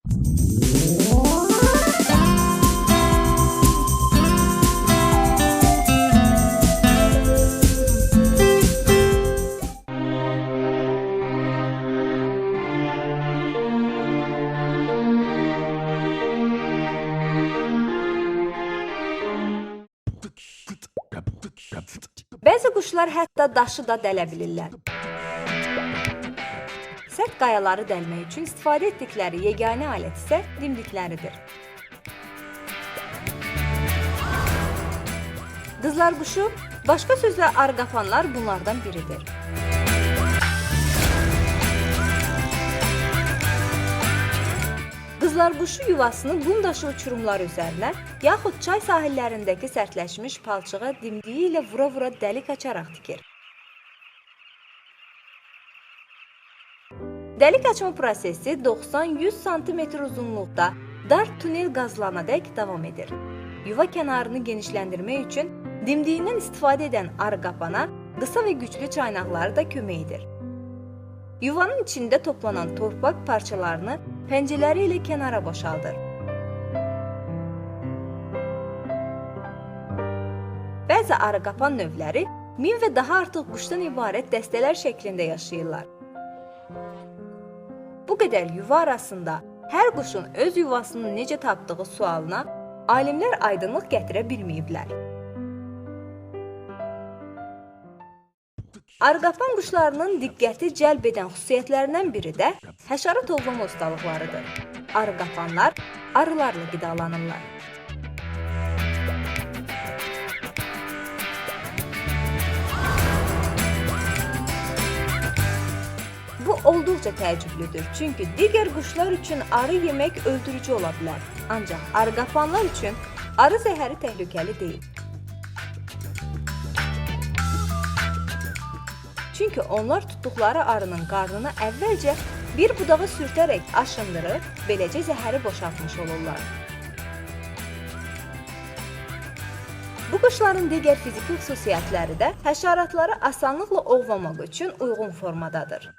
Bəzi quşlar hətta daşı da dələ bilirlər. Sərt qayaları dəlmək üçün istifadə etdikləri yeganə alət isə dimdikləridir. Qızlar quşu, başqa sözlə arıqapanlar bunlardan biridir. Qızlar quşu yuvasını qum daşı uçurumları üzərinə, yaxud çay sahillərindəki sərtləşmiş palçığa dimdiyi ilə vura-vura dəlik açaraq tikir. Dəlik açma prosesi 90-100 sm uzunluqda dar tunel qazılanadək davam edir. Yuva kənarını genişləndirmək üçün dimdiyindən istifadə edən arıqapana qısa və güclü çaynaqları da kömək edir. Yuvanın içində toplanan torpaq parçalarını pəncələri ilə kənara boşaldır. Bəzi arıqapan növləri 1000 və daha artıq quşdan ibarət dəstələr şəklində yaşayırlar. Bu qədər yuva arasında hər quşun öz yuvasını necə tapdığı sualına alimlər aydınlıq gətirə bilməyiblər. Arıqapan quşlarının diqqəti cəlb edən xüsusiyyətlərindən biri də həşərat ovlama ustalıqlarıdır. Arıqapanlar arılarla qidalanırlar. Bu olduqca təəccüblüdür, çünki digər quşlar üçün arı yemək öldürücü ola bilər. Ancaq arıqapanlar üçün arı zəhəri təhlükəli deyil. Çünki onlar tutduqları arının qarnını əvvəlcə bir budağı sürtərək aşındırır, beləcə zəhəri boşaltmış olurlar. Bu quşların digər fiziki xüsusiyyətləri də həşəratları asanlıqla ovlamaq üçün uyğun formadadır.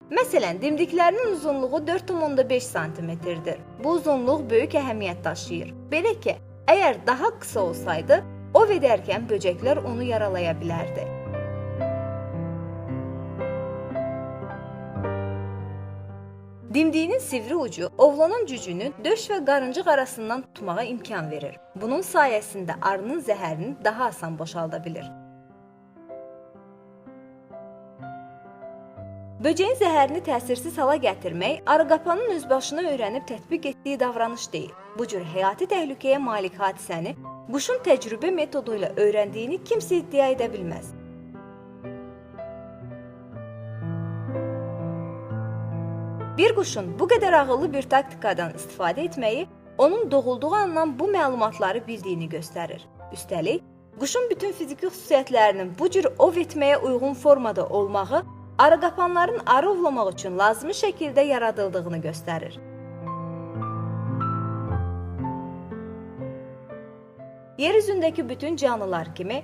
Məsələn, dimdiklərinin uzunluğu 4,5 sm-dir. Bu uzunluq böyük əhəmiyyət daşıyır. Belə ki, əgər daha qısa olsaydı, ov edərkən böcəklər onu yaralaya bilərdi. Dimdiyinin sivri ucu ovlanan cücünü döş və qarıncıq arasından tutmağa imkan verir. Bunun sayəsində arının zəhərini daha asan boşalda bilir. Böcəyin zəhərini təsirsiz hala gətirmək arıqapanın özbaşına öyrənib tətbiq etdiyi davranış deyil. Bu cür həyati təhlükəyə malik hadisəni quşun təcrübə metodu ilə öyrəndiyini kimsə iddia edə bilməz. Bir quşun bu qədər ağıllı bir taktikadan istifadə etməyi onun doğulduğu andan bu məlumatları bildiyini göstərir. Üstəlik, quşun bütün fiziki xüsusiyyətlərinin bu cür ov etməyə uyğun formada olmağı arıqapanların arı ovlamaq üçün lazımi şəkildə yaradıldığını göstərir. Yer üzündəki bütün canlılar kimi,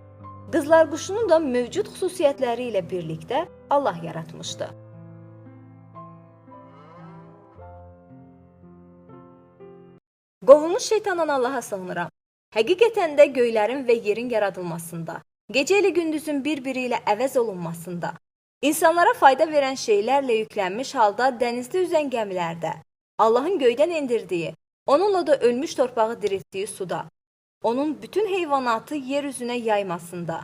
qızlar quşunu da mövcud xüsusiyyətləri ilə birlikdə Allah yaratmışdı. Qovulmuş şeytandan Allaha sığınıram. Həqiqətən də göylərin və yerin yaradılmasında, gecə ilə gündüzün bir-biri ilə əvəz olunmasında, İnsanlara fayda verən şeylərlə yüklənmiş halda dənizdə üzən gəmilərdə, Allahın göydən endirdiyi, onunla da ölmüş torpağı diriltdiyi suda, onun bütün heyvanatı yer üzünə yaymasında,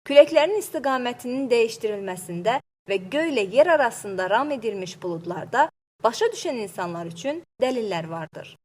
küləklərin istiqamətinin dəyişdirilməsində və göylə yer arasında ram edilmiş buludlarda başa düşən insanlar üçün dəlillər vardır.